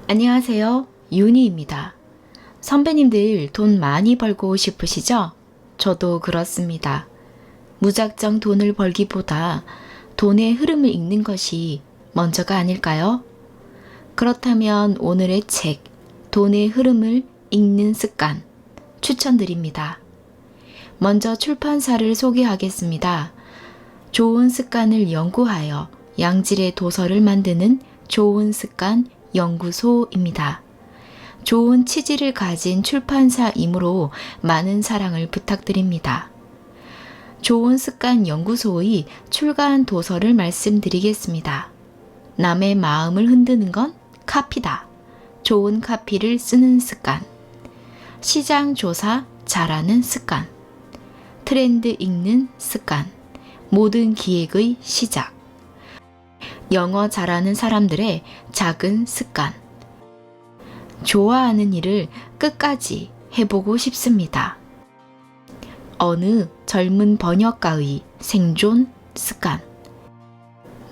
안녕하세요. 윤희입니다. 선배님들 돈 많이 벌고 싶으시죠? 저도 그렇습니다. 무작정 돈을 벌기보다 돈의 흐름을 읽는 것이 먼저가 아닐까요? 그렇다면 오늘의 책, 돈의 흐름을 읽는 습관 추천드립니다. 먼저 출판사를 소개하겠습니다. 좋은 습관을 연구하여 양질의 도서를 만드는 좋은 습관 연구소입니다. 좋은 취지를 가진 출판사이므로 많은 사랑을 부탁드립니다. 좋은 습관 연구소의 출간 도서를 말씀드리겠습니다. 남의 마음을 흔드는 건 카피다. 좋은 카피를 쓰는 습관. 시장 조사 잘하는 습관. 트렌드 읽는 습관. 모든 기획의 시작. 영어 잘하는 사람들의 작은 습관. 좋아하는 일을 끝까지 해보고 싶습니다. 어느 젊은 번역가의 생존 습관.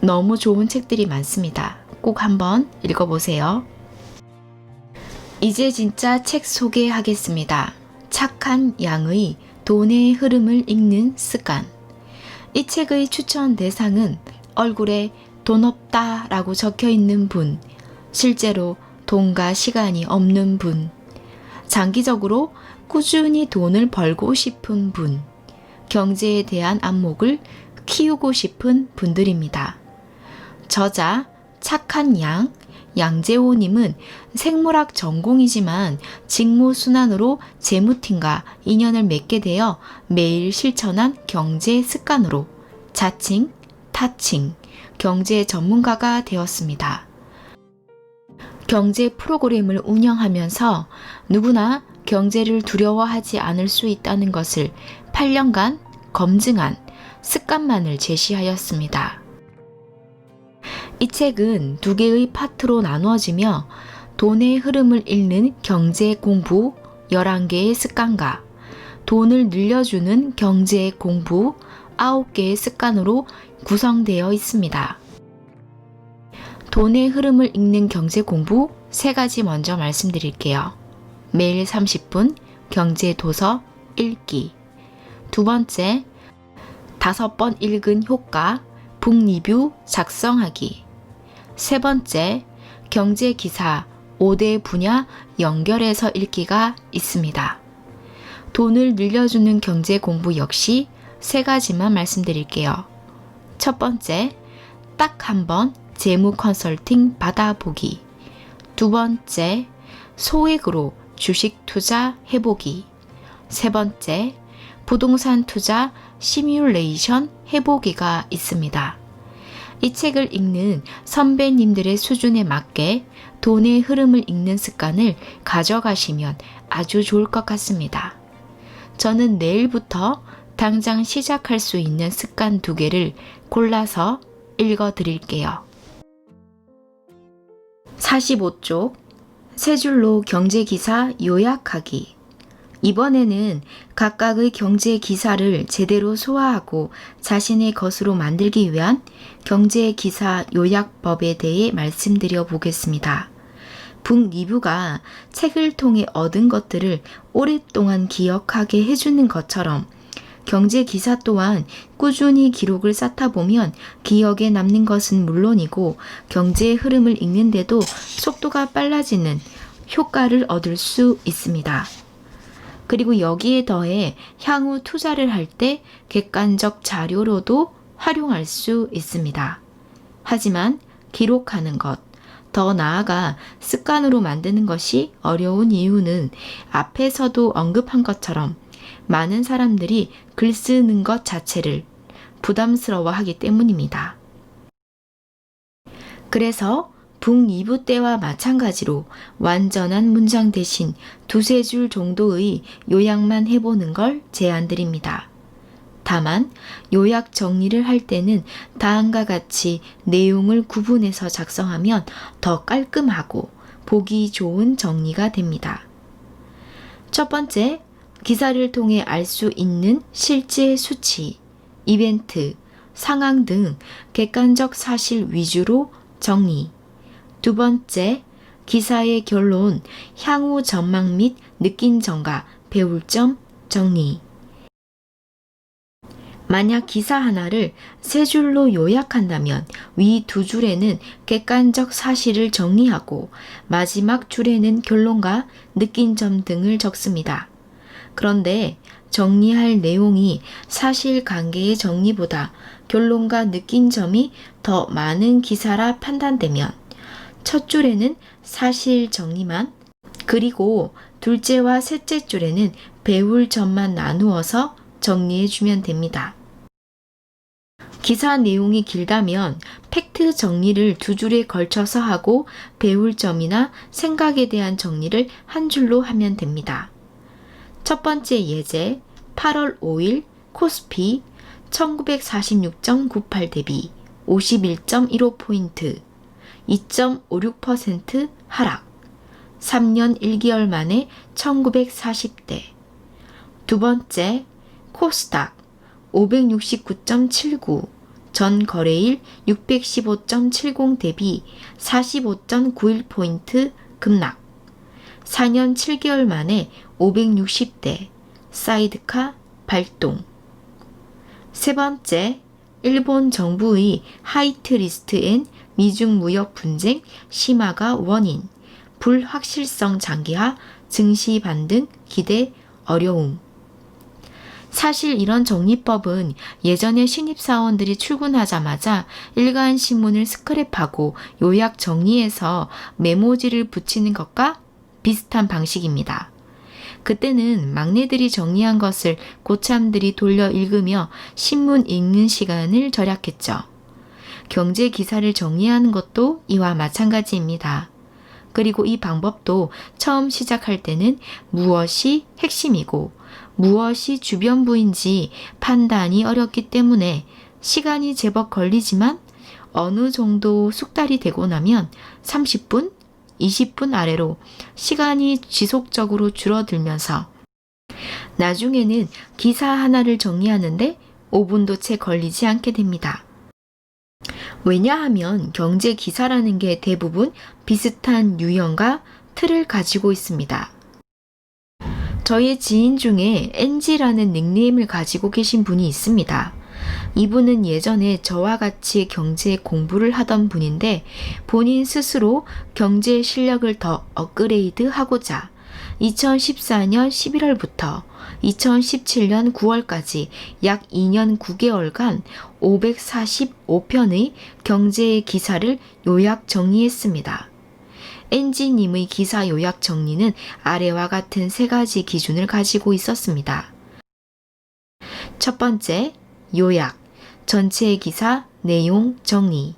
너무 좋은 책들이 많습니다. 꼭 한번 읽어보세요. 이제 진짜 책 소개하겠습니다. 착한 양의 돈의 흐름을 읽는 습관. 이 책의 추천 대상은 얼굴에 돈 없다 라고 적혀 있는 분, 실제로 돈과 시간이 없는 분, 장기적으로 꾸준히 돈을 벌고 싶은 분, 경제에 대한 안목을 키우고 싶은 분들입니다. 저자 착한 양, 양재호님은 생물학 전공이지만 직무순환으로 재무팀과 인연을 맺게 되어 매일 실천한 경제 습관으로 자칭, 타칭, 경제 전문가가 되었습니다. 경제 프로그램을 운영하면서 누구나 경제를 두려워하지 않을 수 있다는 것을 8년간 검증한 습관만을 제시하였습니다. 이 책은 두 개의 파트로 나누어지며 돈의 흐름을 읽는 경제 공부 11개의 습관과 돈을 늘려주는 경제 공부 9개의 습관으로 구성되어 있습니다. 돈의 흐름을 읽는 경제 공부 3가지 먼저 말씀드릴게요. 매일 30분 경제 도서 읽기. 두 번째, 5번 읽은 효과 북 리뷰 작성하기. 세 번째, 경제 기사 5대 분야 연결해서 읽기가 있습니다. 돈을 늘려주는 경제 공부 역시 3가지만 말씀드릴게요. 첫 번째, 딱 한 번 재무 컨설팅 받아보기. 두 번째, 소액으로 주식 투자 해보기. 세 번째, 부동산 투자 시뮬레이션 해보기가 있습니다. 이 책을 읽는 선배님들의 수준에 맞게 돈의 흐름을 읽는 습관을 가져가시면 아주 좋을 것 같습니다. 저는 내일부터 당장 시작할 수 있는 습관 2개를 골라서 읽어드릴게요. 45쪽 세 줄로 경제기사 요약하기. 이번에는 각각의 경제기사를 제대로 소화하고 자신의 것으로 만들기 위한 경제기사 요약법에 대해 말씀드려 보겠습니다. 북 리뷰가 책을 통해 얻은 것들을 오랫동안 기억하게 해주는 것처럼 경제 기사 또한 꾸준히 기록을 쌓다 보면 기억에 남는 것은 물론이고 경제의 흐름을 읽는데도 속도가 빨라지는 효과를 얻을 수 있습니다. 그리고 여기에 더해 향후 투자를 할 때 객관적 자료로도 활용할 수 있습니다. 하지만 기록하는 것, 더 나아가 습관으로 만드는 것이 어려운 이유는 앞에서도 언급한 것처럼 많은 사람들이 글 쓰는 것 자체를 부담스러워하기 때문입니다. 그래서 북 2부 때와 마찬가지로 완전한 문장 대신 2-3줄 정도의 요약만 해보는 걸 제안드립니다. 다만 요약 정리를 할 때는 다음과 같이 내용을 구분해서 작성하면 더 깔끔하고 보기 좋은 정리가 됩니다. 첫 번째, 기사를 통해 알 수 있는 실제 수치, 이벤트, 상황 등 객관적 사실 위주로 정리. 두 번째, 기사의 결론, 향후 전망 및 느낀 점과 배울 점 정리. 만약 기사 하나를 세 줄로 요약한다면 위 두 줄에는 객관적 사실을 정리하고 마지막 줄에는 결론과 느낀 점 등을 적습니다. 그런데 정리할 내용이 사실관계의 정리보다 결론과 느낀 점이 더 많은 기사라 판단되면 첫 줄에는 사실 정리만, 그리고 둘째와 셋째 줄에는 배울 점만 나누어서 정리해주면 됩니다. 기사 내용이 길다면 팩트 정리를 두 줄에 걸쳐서 하고 배울 점이나 생각에 대한 정리를 한 줄로 하면 됩니다. 첫 번째 예제, 8월 5일 코스피 1946.98 대비 51.15포인트, 2.56% 하락, 3년 1개월 만에 1940대. 두 번째, 코스닥 569.79, 전 거래일 615.70 대비 45.91포인트 급락, 4년 7개월 만에 560대, 사이드카 발동. 세 번째, 일본 정부의 하이트리스트엔 미중 무역 분쟁 심화가 원인, 불확실성 장기화, 증시 반등 기대 어려움. 사실 이런 정리법은 예전에 신입사원들이 출근하자마자 일간신문을 스크랩하고 요약 정리해서 메모지를 붙이는 것과 비슷한 방식입니다. 그때는 막내들이 정리한 것을 고참들이 돌려 읽으며 신문 읽는 시간을 절약했죠. 경제 기사를 정리하는 것도 이와 마찬가지입니다. 그리고 이 방법도 처음 시작할 때는 무엇이 핵심이고 무엇이 주변부인지 판단이 어렵기 때문에 시간이 제법 걸리지만 어느 정도 숙달이 되고 나면 30분, 20분 아래로 시간이 지속적으로 줄어들면서 나중에는 기사 하나를 정리하는데 5분도 채 걸리지 않게 됩니다. 왜냐하면 경제 기사라는 게 대부분 비슷한 유형과 틀을 가지고 있습니다. 저의 지인 중에 NG라는 닉네임을 가지고 계신 분이 있습니다. 이분은 예전에 저와 같이 경제 공부를 하던 분인데 본인 스스로 경제 실력을 더 업그레이드 하고자 2014년 11월부터 2017년 9월까지 약 2년 9개월간 545편의 경제 기사를 요약 정리했습니다. NG님의 기사 요약 정리는 아래와 같은 세 가지 기준을 가지고 있었습니다. 첫 번째, 요약, 전체 기사 내용 정리.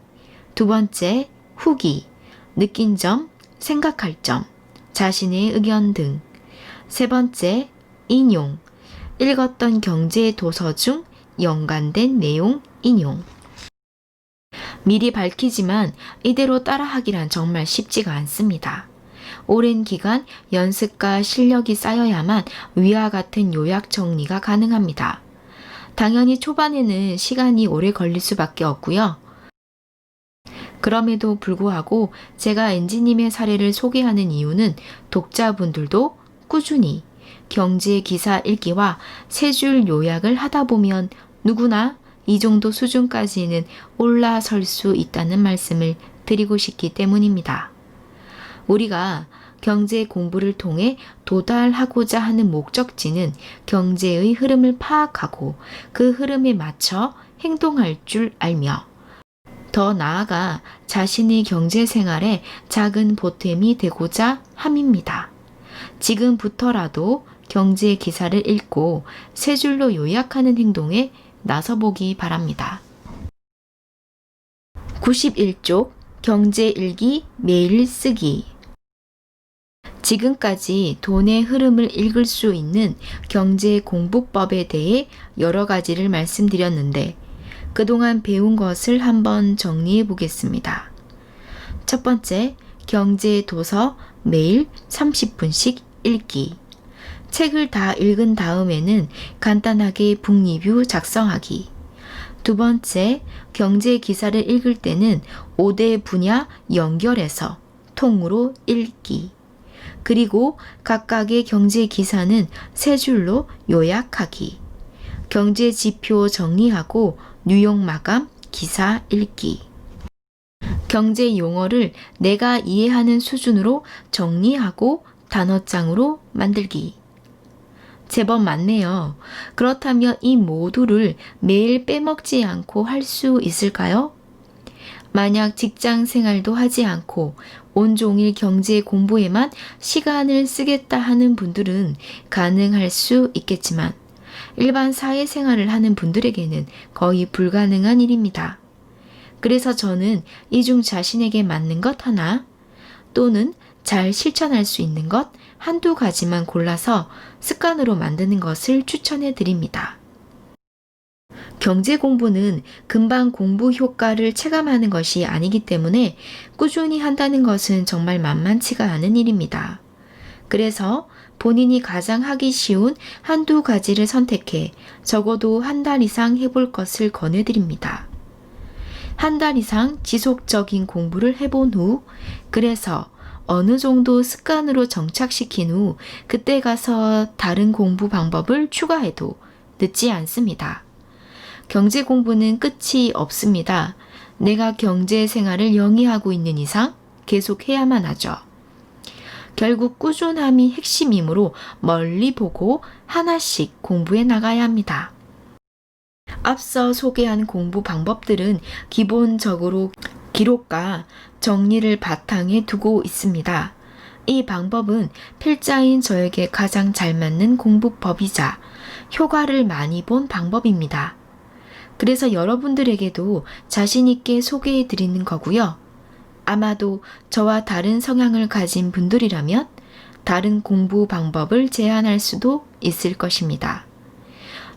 두 번째, 후기, 느낀 점, 생각할 점, 자신의 의견 등. 세 번째, 인용, 읽었던 경제 도서 중 연관된 내용 인용. 미리 밝히지만 이대로 따라하기란 정말 쉽지가 않습니다. 오랜 기간 연습과 실력이 쌓여야만 위와 같은 요약 정리가 가능합니다. 당연히 초반에는 시간이 오래 걸릴 수밖에 없고요. 그럼에도 불구하고 제가 엔지님의 사례를 소개하는 이유는 독자분들도 꾸준히 경제 기사 읽기와 세 줄 요약을 하다 보면 누구나 이 정도 수준까지는 올라설 수 있다는 말씀을 드리고 싶기 때문입니다. 우리가 경제 공부를 통해 도달하고자 하는 목적지는 경제의 흐름을 파악하고 그 흐름에 맞춰 행동할 줄 알며 더 나아가 자신의 경제 생활에 작은 보탬이 되고자 함입니다. 지금부터라도 경제 기사를 읽고 세 줄로 요약하는 행동에 나서보기 바랍니다. 91쪽 경제 일기 매일 쓰기. 지금까지 돈의 흐름을 읽을 수 있는 경제 공부법에 대해 여러 가지를 말씀드렸는데 그동안 배운 것을 한번 정리해 보겠습니다. 첫 번째, 경제 도서 매일 30분씩 읽기. 책을 다 읽은 다음에는 간단하게 북리뷰 작성하기. 두 번째, 경제 기사를 읽을 때는 5대 분야 연결해서 통으로 읽기. 그리고 각각의 경제 기사는 세 줄로 요약하기. 경제 지표 정리하고 뉴욕 마감 기사 읽기. 경제 용어를 내가 이해하는 수준으로 정리하고 단어장으로 만들기. 제법 많네요. 그렇다면 이 모두를 매일 빼먹지 않고 할 수 있을까요? 만약 직장 생활도 하지 않고 온종일 경제 공부에만 시간을 쓰겠다 하는 분들은 가능할 수 있겠지만 일반 사회생활을 하는 분들에게는 거의 불가능한 일입니다. 그래서 저는 이 중 자신에게 맞는 것 하나 또는 잘 실천할 수 있는 것 한두 가지만 골라서 습관으로 만드는 것을 추천해 드립니다. 경제 공부는 금방 공부 효과를 체감하는 것이 아니기 때문에 꾸준히 한다는 것은 정말 만만치가 않은 일입니다. 그래서 본인이 가장 하기 쉬운 한두 가지를 선택해 적어도 한 달 이상 해볼 것을 권해드립니다. 한 달 이상 지속적인 공부를 해본 후, 그래서 어느 정도 습관으로 정착시킨 후 그때 가서 다른 공부 방법을 추가해도 늦지 않습니다. 경제 공부는 끝이 없습니다. 내가 경제 생활을 영위하고 있는 이상 계속 해야만 하죠. 결국 꾸준함이 핵심이므로 멀리 보고 하나씩 공부해 나가야 합니다. 앞서 소개한 공부 방법들은 기본적으로 기록과 정리를 바탕에 두고 있습니다. 이 방법은 필자인 저에게 가장 잘 맞는 공부법이자 효과를 많이 본 방법입니다. 그래서 여러분들에게도 자신 있게 소개해 드리는 거고요. 아마도 저와 다른 성향을 가진 분들이라면 다른 공부 방법을 제안할 수도 있을 것입니다.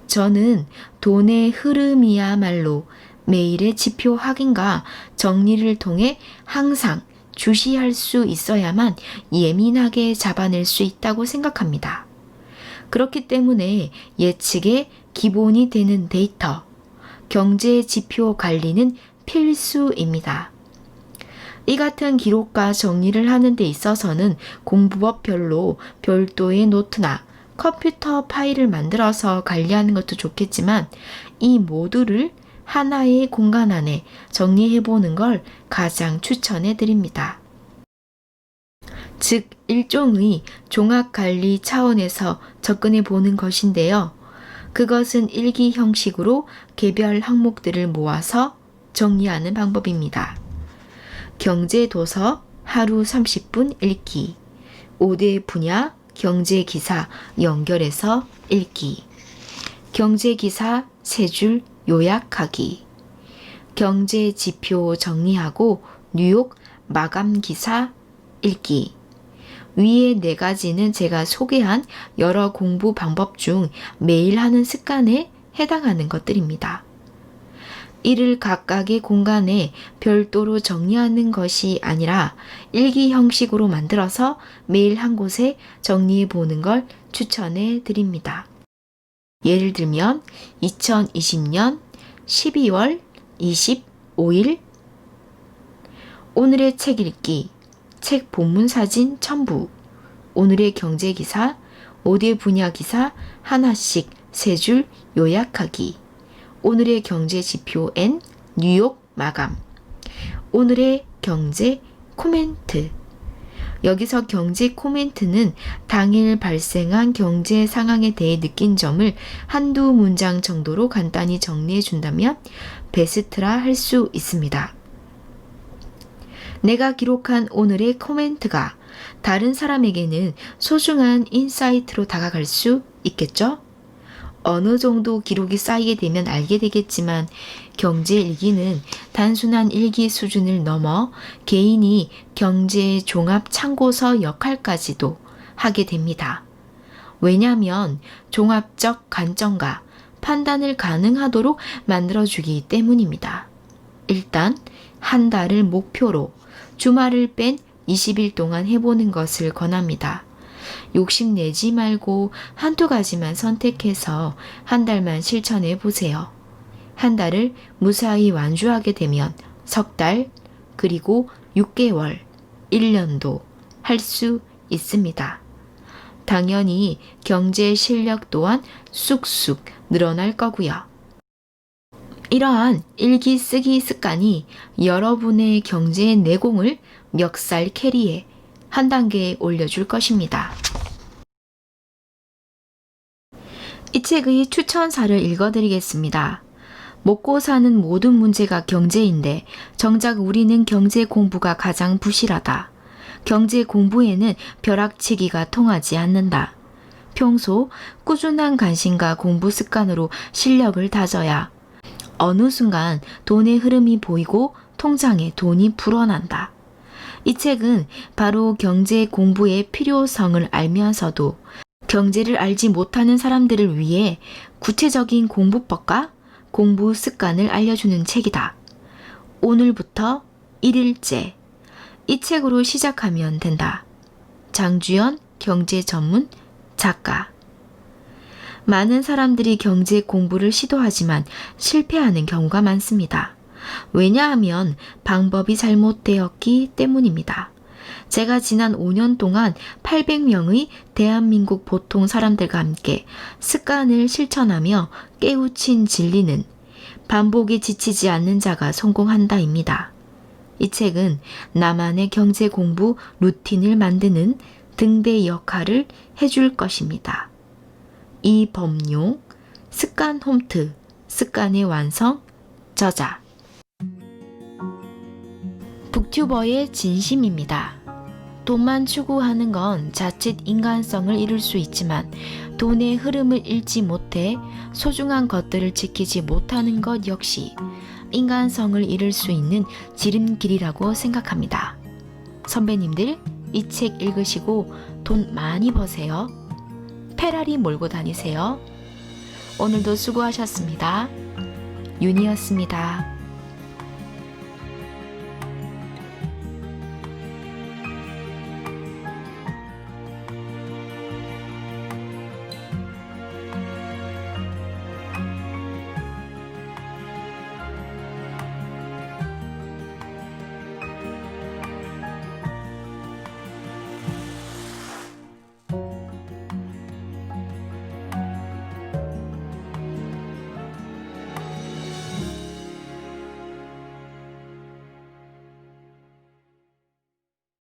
저는 돈의 흐름이야말로 매일의 지표 확인과 정리를 통해 항상 주시할 수 있어야만 예민하게 잡아낼 수 있다고 생각합니다. 그렇기 때문에 예측의 기본이 되는 데이터, 경제 지표 관리는 필수입니다. 이 같은 기록과 정리를 하는 데 있어서는 공부법별로 별도의 노트나 컴퓨터 파일을 만들어서 관리하는 것도 좋겠지만 이 모두를 하나의 공간 안에 정리해보는 걸 가장 추천해 드립니다. 즉, 일종의 종합관리 차원에서 접근해 보는 것인데요. 그것은 일기 형식으로 개별 항목들을 모아서 정리하는 방법입니다. 경제 도서 하루 30분 읽기, 5대 분야 경제 기사 연결해서 읽기, 경제 기사 3줄 요약하기, 경제 지표 정리하고 뉴욕 마감 기사 읽기. 위에 4가지는 제가 소개한 여러 공부 방법 중 매일 하는 습관에 해당하는 것들입니다. 이를 각각의 공간에 별도로 정리하는 것이 아니라 일기 형식으로 만들어서 매일 한 곳에 정리해 보는 걸 추천해 드립니다. 예를 들면 2020년 12월 25일 오늘의 책 읽기, 책 본문 사진 첨부, 오늘의 경제 기사, 5대 분야 기사 하나씩 3줄 요약하기, 오늘의 경제 지표 N 뉴욕 마감, 오늘의 경제 코멘트. 여기서 경제 코멘트는 당일 발생한 경제 상황에 대해 느낀 점을 한두 문장 정도로 간단히 정리해 준다면 베스트라 할 수 있습니다. 내가 기록한 오늘의 코멘트가 다른 사람에게는 소중한 인사이트로 다가갈 수 있겠죠? 어느 정도 기록이 쌓이게 되면 알게 되겠지만 경제 일기는 단순한 일기 수준을 넘어 개인이 경제 종합 참고서 역할까지도 하게 됩니다. 왜냐하면 종합적 관점과 판단을 가능하도록 만들어주기 때문입니다. 일단 한 달을 목표로 주말을 뺀 20일 동안 해보는 것을 권합니다. 욕심내지 말고 한두 가지만 선택해서 한 달만 실천해 보세요. 한 달을 무사히 완주하게 되면 석 달, 그리고 6개월, 1년도 할 수 있습니다. 당연히 경제 실력 또한 쑥쑥 늘어날 거고요. 이러한 일기 쓰기 습관이 여러분의 경제 내공을 멱살 캐리에 한 단계 올려줄 것입니다. 이 책의 추천사를 읽어드리겠습니다. 먹고 사는 모든 문제가 경제인데 정작 우리는 경제 공부가 가장 부실하다. 경제 공부에는 벼락치기가 통하지 않는다. 평소 꾸준한 관심과 공부 습관으로 실력을 다져야 어느 순간 돈의 흐름이 보이고 통장에 돈이 불어난다. 이 책은 바로 경제 공부의 필요성을 알면서도 경제를 알지 못하는 사람들을 위해 구체적인 공부법과 공부 습관을 알려주는 책이다. 오늘부터 1일째 이 책으로 시작하면 된다. 장주연 경제 전문 작가. 많은 사람들이 경제 공부를 시도하지만 실패하는 경우가 많습니다. 왜냐하면 방법이 잘못되었기 때문입니다. 제가 지난 5년 동안 800명의 대한민국 보통 사람들과 함께 습관을 실천하며 깨우친 진리는 반복에 지치지 않는 자가 성공한다입니다. 이 책은 나만의 경제 공부 루틴을 만드는 등대 역할을 해줄 것입니다. 이범용, 습관 홈트, 습관의 완성, 저자. 북튜버의 진심입니다. 돈만 추구하는 건 자칫 인간성을 잃을 수 있지만 돈의 흐름을 잃지 못해 소중한 것들을 지키지 못하는 것 역시 인간성을 잃을 수 있는 지름길이라고 생각합니다. 선배님들, 이 책 읽으시고 돈 많이 버세요. 페라리 몰고 다니세요. 오늘도 수고하셨습니다. 윤이었습니다.